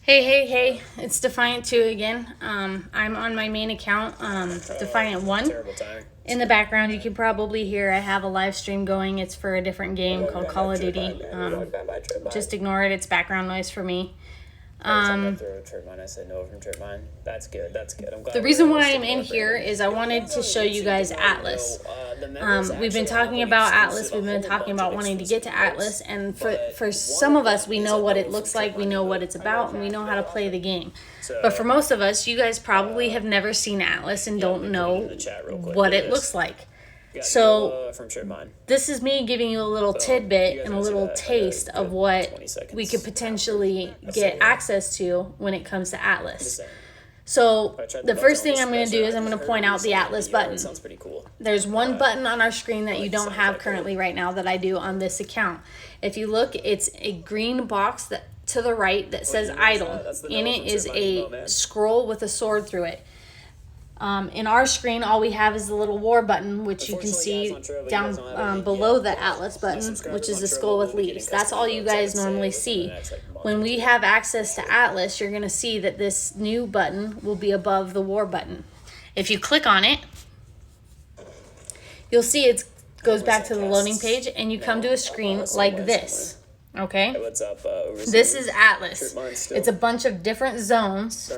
Hey, it's Defiant 2 again. I'm on my main account, Defiant 1. In the background, you can probably hear I have a live stream going. It's for a different game called Call of Duty. Just ignore it, it's background noise for me. I said no from Tripmine. That's good. That's good. I'm glad The reason why I'm in here is I wanted to show you guys Atlas. We've been talking about Atlas. We've been talking about wanting to get to Atlas, and for some of us, we know what it looks like, we know what it's about, and we know how to play the game. But for most of us, you guys probably have never seen Atlas and don't know what it looks like. So this is me giving you a little tidbit and a little taste of what we could potentially get access to when it comes to Atlas. So the first thing I'm going to do is I'm going to point out the Atlas button. There's one button on our screen that you don't have currently right now that I do on this account. If you look, it's a green box that to the right that says idle. In it is a scroll with a sword through it. In our screen, all we have is the little war button, which you can see down below the Atlas button, which is the skull with leaves. That's all you guys normally see. When we have access to Atlas, you're going to see that this new button will be above the war button. If you click on it, you'll see it goes back to the loading page, and you come to a screen like this. Okay? This is Atlas. It's a bunch of different zones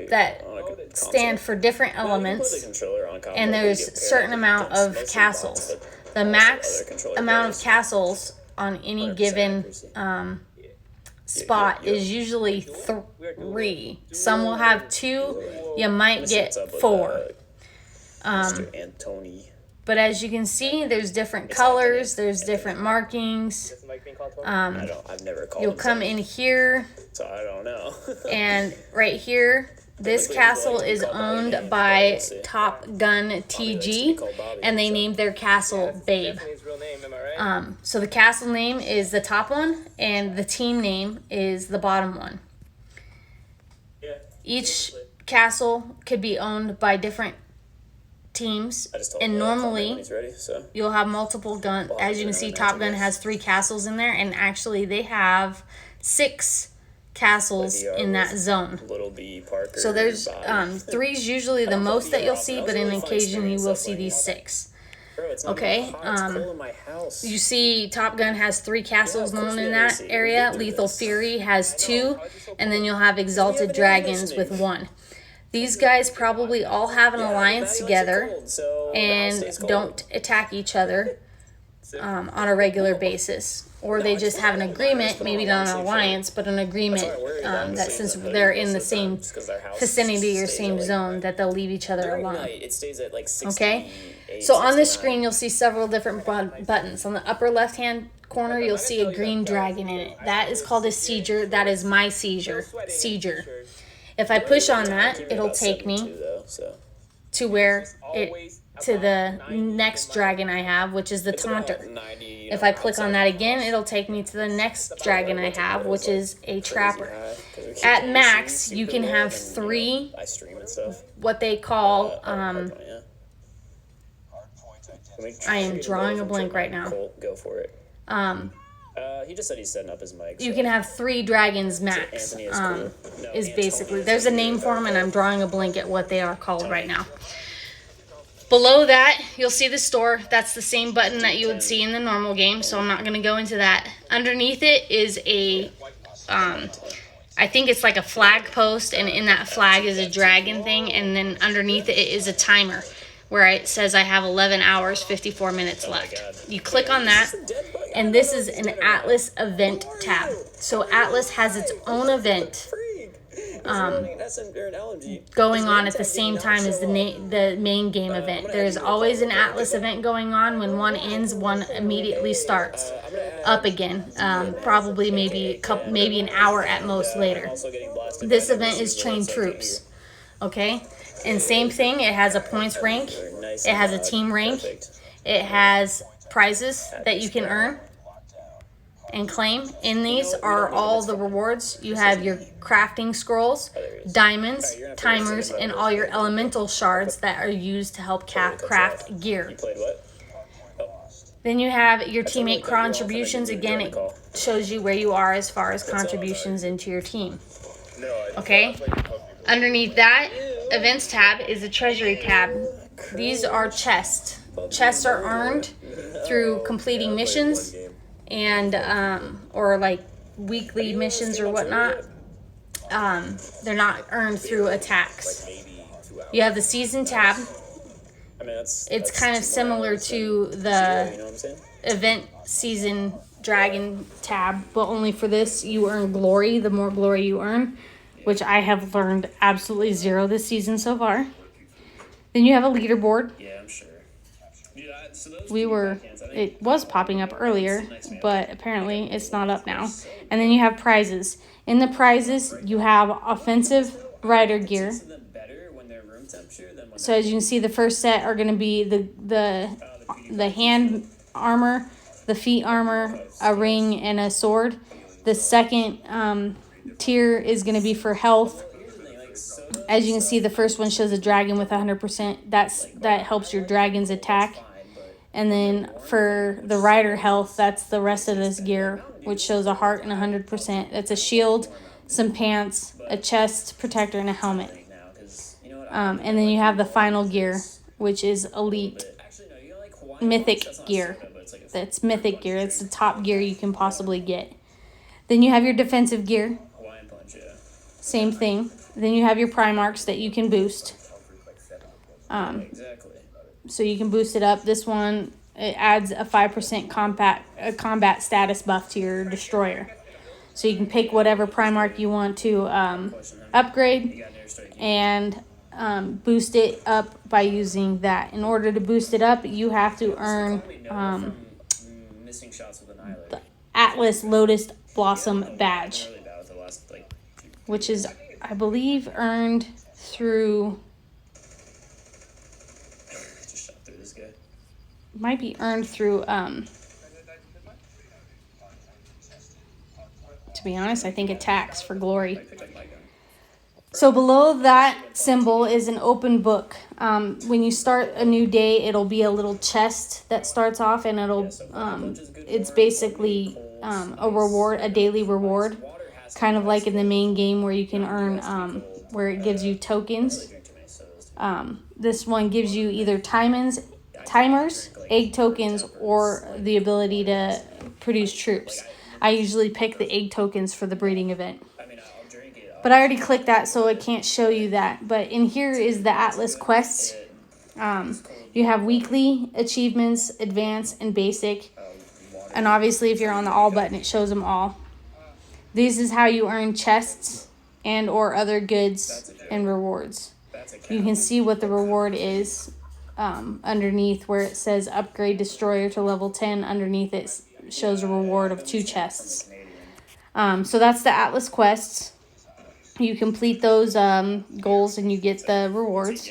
that stand for different elements, and there's a certain amount of castles. The max amount of castles on any given spot is usually 3. Some will have 2. You might get 4. But as you can see, there's different colors, there's different markings. You'll come in here, so I don't know. and right here, this castle is owned by Top Gun TG, and they named their castle Babe. So the castle name is the top one, and the team name is the bottom one. Each castle could be owned by different teams, and normally you'll have multiple guns. As you can see, Top Gun has 3 castles in there, and actually they have 6 castles in that zone. So there's 3's usually the most that you'll see, but in occasion you will see these 6. Okay, you see Top Gun has 3 castles known in that area. Lethal Fury has 2, and then you'll have Exalted Dragons with 1. These guys probably all have an alliance together and don't attack each other on a regular basis. Or they just have an agreement, maybe not an alliance, but an agreement that since they're in the same vicinity or same zone, that they'll leave each other alone. Okay? So on this screen, you'll see several different buttons. On the upper left-hand corner, you'll see a green dragon in it. That is called a Sieger. That is my Sieger. If I push on that, it'll take me to where to the next dragon I have, which is the Taunter. If I click on that again, it'll take me to the next dragon I have, which is a Trapper. At max, you can have 3 what they call I am drawing a blank right now. Go for it. He just said he's setting up his mic. You can have 3 dragons max. Is basically, there's a name for them, and I'm drawing a blank at what they are called right now. Below that, you'll see the store. That's the same button that you would see in the normal game, so I'm not going to go into that. Underneath it is a, I think it's like a flag post, and in that flag is a dragon thing, and then underneath it is a timer where it says I have 11 hours, 54 minutes left. You click on that, and this is an Atlas event tab. So Atlas has its own event going on at the same time as the main game event. There's always an Atlas event going on. When one ends, one immediately starts up again. Probably maybe an hour at most later. This event is trained troops. Okay? And same thing, it has a points rank. It has a team rank. It has prizes that you can earn and claim. In these are all the rewards. You have your crafting scrolls, diamonds, timers, and all your elemental shards that are used to help craft gear. Then you have your That's a really teammate good roll. I think contributions. you Again, enjoy it the call. shows you where you are as far as contributions into your team. Okay? Underneath that events tab is a treasury tab. These are chests. Chests are earned through completing missions and or like weekly missions or whatnot. They're not earned through attacks. You have the season tab. It's kind of similar to the event season dragon tab, but only for this you earn glory. The more glory you earn, which I have learned absolutely zero this season so far. Then you have a leaderboard. Yeah, I'm sure. It was popping up earlier, but apparently it's not up now. And then you have prizes. In the prizes, you have offensive rider gear. So as you can see, the first set are going to be the hand armor, the feet armor, a ring, and a sword. The second tier is going to be for health. As you can see, the first one shows a dragon with 100%. That helps your dragon's attack. And then for the rider health, that's the rest of this gear, which shows a heart and 100%. That's a shield, some pants, a chest protector, and a helmet. And then you have the final gear, which is elite mythic gear. That's mythic gear. It's the top gear you can possibly get. Then you have your defensive gear. Same thing. Then you have your Primarchs that you can boost. So you can boost it up. This one, it adds a 5% combat status buff to your destroyer. So you can pick whatever Primarch you want to upgrade and boost it up by using that. In order to boost it up, you have to earn the Atlas Lotus Blossom badge, which is, I believe, earned through... might be earned through, to be honest, I think attacks for glory. So below that symbol is an open book. When you start a new day, it'll be a little chest that starts off, and it's basically a reward, a daily reward, kind of like in the main game where you can earn, where it gives you tokens. This one gives you either timers, egg tokens, or the ability to produce troops. I usually pick the egg tokens for the breeding event. But I already clicked that, so I can't show you that. But in here is the Atlas quests. You have weekly, achievements, advanced, and basic. And obviously, if you're on the all button, it shows them all. This is how you earn chests and or other goods and rewards. You can see what the reward is underneath where it says upgrade destroyer to level 10. Underneath it shows a reward of 2 chests. So that's the Atlas quests. You complete those goals and you get the rewards.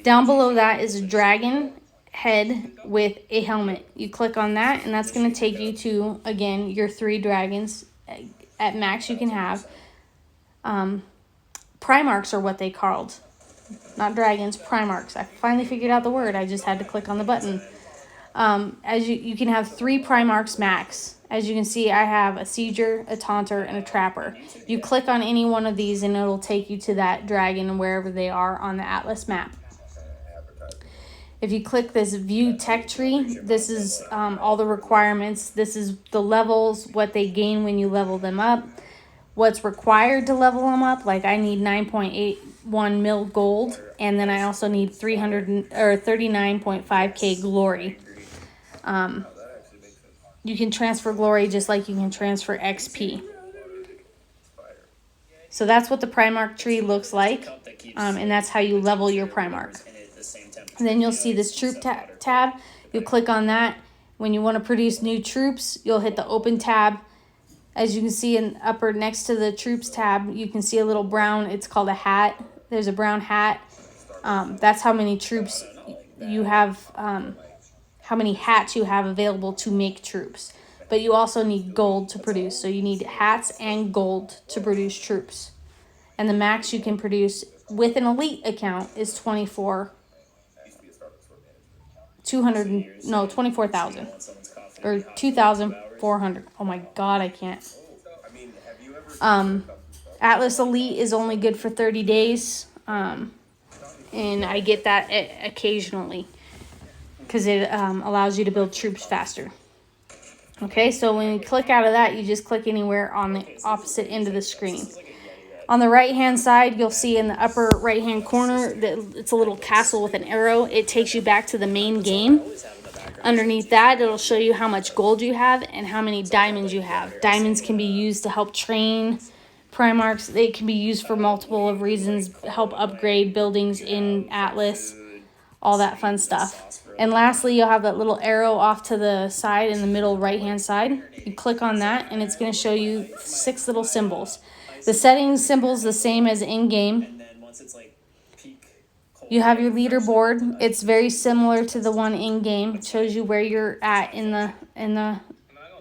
Down below that is a dragon head with a helmet. You click on that and that's going to take you to, again, your 3 dragons. At max you can have. Primarchs are what they called. Not dragons, Primarchs. I finally figured out the word. I just had to click on the button. As you can have 3 Primarchs max. As you can see, I have a Sieger, a Taunter, and a Trapper. You click on any one of these and it'll take you to that dragon wherever they are on the Atlas map. If you click this view tech tree, this is all the requirements. This is the levels, what they gain when you level them up, what's required to level them up. Like I need 9.81 mil gold, and then I also need 39.5k glory. You can transfer glory just like you can transfer XP. So that's what the Primarch tree looks like, and that's how you level your Primarch. And then you'll see this troop tab. You'll click on that. When you want to produce new troops, you'll hit the open tab. As you can see in upper next to the troops tab, you can see a little brown, it's called a hat. There's a brown hat. That's how many troops you have, how many hats you have available to make troops. But you also need gold to produce. So you need hats and gold to produce troops. And the max you can produce with an elite account is 24 24,000 or 2,400. Oh my God, I can't. Atlas Elite is only good for 30 days. And I get that occasionally because it allows you to build troops faster. Okay, so when you click out of that, you just click anywhere on the opposite end of the screen. On the right-hand side, you'll see in the upper right-hand corner that it's a little castle with an arrow. It takes you back to the main game. Underneath that, it'll show you how much gold you have and how many diamonds you have. Diamonds can be used to help train Primarchs. They can be used for multiple of reasons, help upgrade buildings in Atlas, all that fun stuff. And lastly, you'll have that little arrow off to the side in the middle right-hand side. You click on that, and it's going to show you 6 little symbols. The settings symbol's the same as in-game. You have your leaderboard. It's very similar to the one in-game. It shows you where you're at in the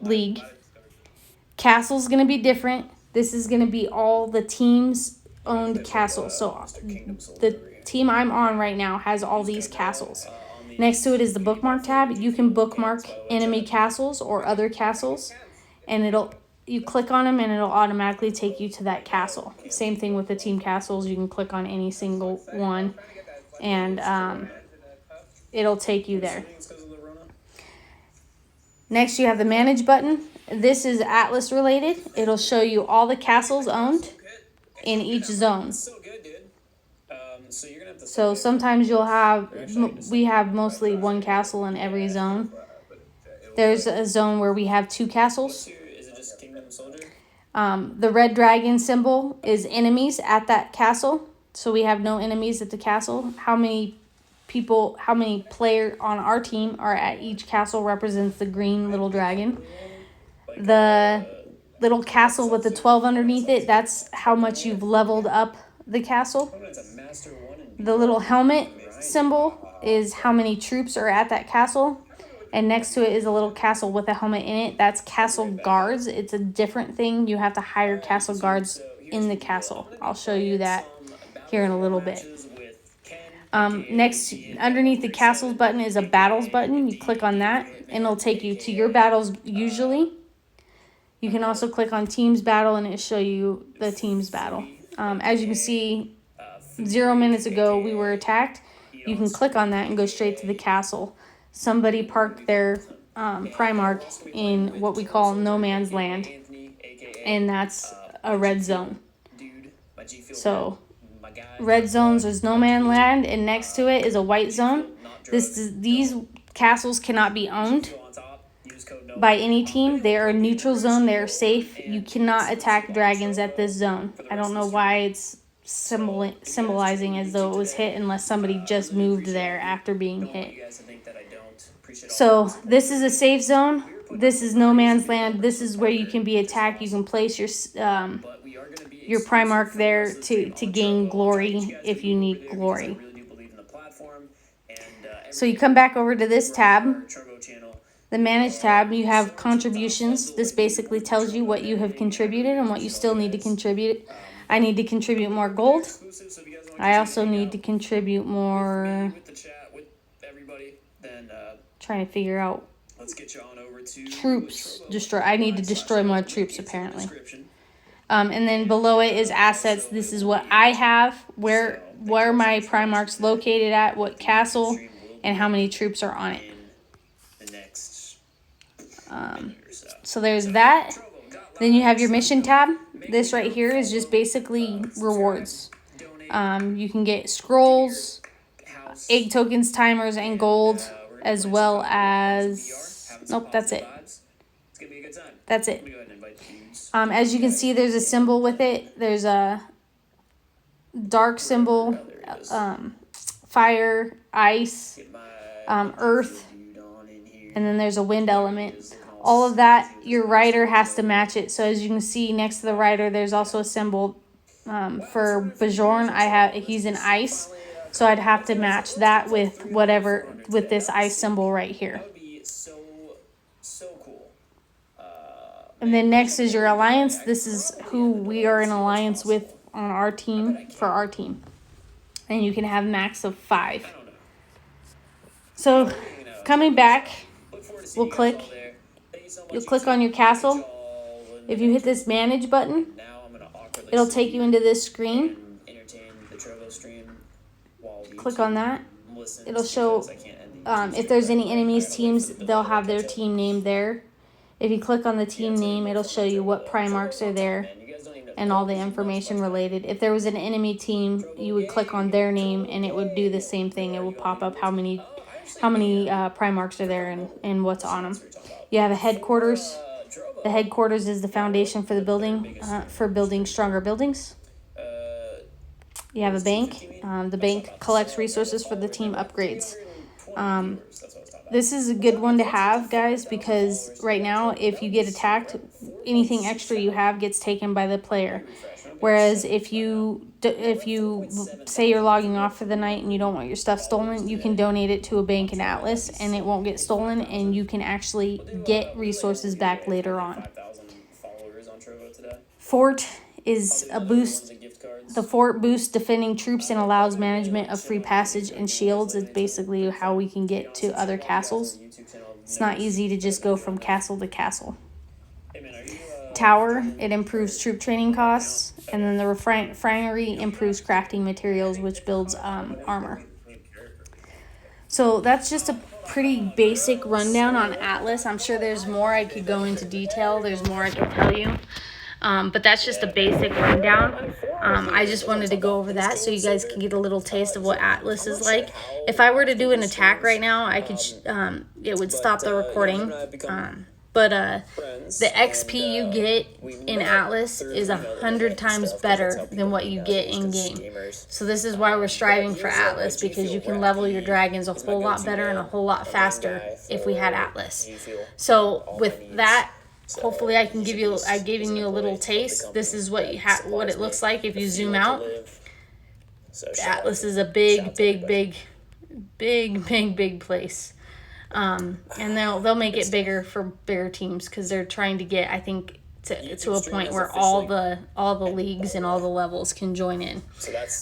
league. Castle's going to be different. This is going to be all the teams' owned castles. So the team I'm on right now has all these castles. Next to it is the bookmark tab. You can bookmark enemy castles or other castles, and you click on them and it'll automatically take you to that castle. Same thing with the team castles. You can click on any single one, and it'll take you there. Next, you have the manage button. This is Atlas related. It'll show you all the castles owned in each zone. So sometimes we have mostly one castle in every zone. There's a zone where we have 2 castles. The red dragon symbol is enemies at that castle. So we have no enemies at the castle. How many players on our team are at each castle represents the green little dragon. The little castle with the 12 underneath it, that's how much you've leveled up the castle. The little helmet symbol is how many troops are at that castle. And next to it is a little castle with a helmet in it. That's castle guards. It's a different thing. You have to hire castle guards in the castle. I'll show you that here in a little bit. Next, underneath the castles button is a battles button. You click on that and it'll take you to your battles usually. You can also click on teams battle and it'll show you the teams battle. As you can see, 0 minutes ago we were attacked. You can click on that and go straight to the castle. Somebody parked their Primarch in what we call no man's land, and that's a red zone. So red zones is no man's land, and next to it is a white zone. These castles cannot be owned by any team. They are a neutral zone. They are safe. You cannot attack dragons at this zone. I don't know why it's symbolizing as though it was hit unless somebody just moved there after being hit. So this is a safe zone. This is no man's land. This is where you can be attacked. You can place your Primarch there to gain glory if you need glory. So you come back over to this tab, the manage tab. You have contributions. This basically tells you what you have contributed and what you still need to contribute. I need to contribute more gold. I also need to contribute more. Trying to figure out troops. I need to destroy more troops apparently. And then below it is assets. This is what I have, where my Primarch's located at, what castle, and how many troops are on it. So there's that. Then you have your mission tab. This right here is just basically rewards. You can get scrolls, egg tokens, timers, and gold, as well as... Nope, that's it. That's it. As you can see, there's a symbol with it. There's a dark symbol, fire, ice, earth, and then there's a wind element. All of that, your rider has to match it. So as you can see next to the rider, there's also a symbol for Bajorn. He's in ice, so I'd have to match that with with this ice symbol right here. And then next is your alliance. This is who we are in alliance with on our team, for our team. And you can have max of 5. So Coming back, we'll click. You'll click on your castle. If you hit this manage button, it'll take you into this screen. Click on that. It'll show if there's any enemies teams, they'll have their team name there. If you click on the team name, it'll show you what Primarchs are there and all the information related. If there was an enemy team, you would click on their name and it would do the same thing. It will pop up how many Primarchs are there and what's on them. You have a headquarters. The headquarters is the foundation for the building, for building stronger buildings. You have a bank. The bank collects resources for the team upgrades. This is a good one to have, guys, because right now, if you get attacked, anything extra you have gets taken by the player. Whereas if you say you're logging off for the night and you don't want your stuff stolen, you can donate it to a bank in Atlas and it won't get stolen, and you can actually get resources back later on. Fort is a boost. The fort boosts defending troops and allows management of free passage and shields. It's basically how we can get to other castles. It's not easy to just go from castle to castle. Tower, it improves troop training costs. And then the refinery improves crafting materials, which builds armor. So that's just a pretty basic rundown on Atlas. I'm sure there's more I could go into detail. There's more I could tell you. But that's just a basic rundown. I just wanted to go over that so you guys can get a little taste of what Atlas is like. If I were to do an attack right now, I could it would stop the recording. But the XP you get in Atlas is 100 times better than what you get in game. So this is why we're striving for Atlas, because you can level your dragons a whole lot better and a whole lot faster if we had Atlas. So with that, hopefully I've given you a little taste. This is what what it looks like if you zoom out. Atlas is a big place. And they'll make it bigger for bigger teams because they're trying to get, I think, to a point where all the leagues and all the levels can join in.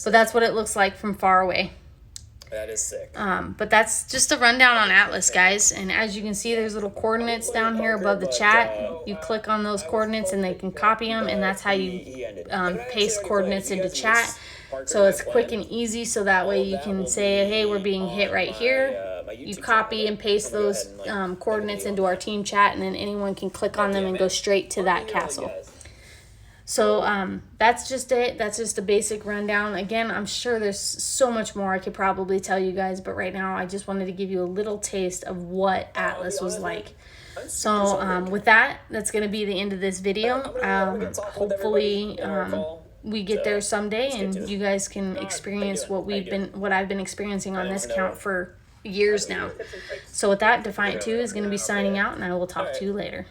But that's what it looks like from far away. That is sick. But that's just a rundown on Atlas, guys. And as you can see, there's little coordinates down here above the chat. You click on those coordinates and they can copy them, and that's how you paste coordinates into chat. So it's quick and easy, so that way you can say, hey, we're being hit right here. You copy and paste those coordinates into our team chat, and then anyone can click on them and go straight to that castle. So that's just it. That's just a basic rundown. Again, I'm sure there's so much more I could probably tell you guys, but right now I just wanted to give you a little taste of what Atlas was like. So with that, that's going to be the end of this video. Hopefully we get there someday and you guys can experience what I've been experiencing on this account for years now. So with that, Defiant 2 is going to be signing out, and I will talk to you later.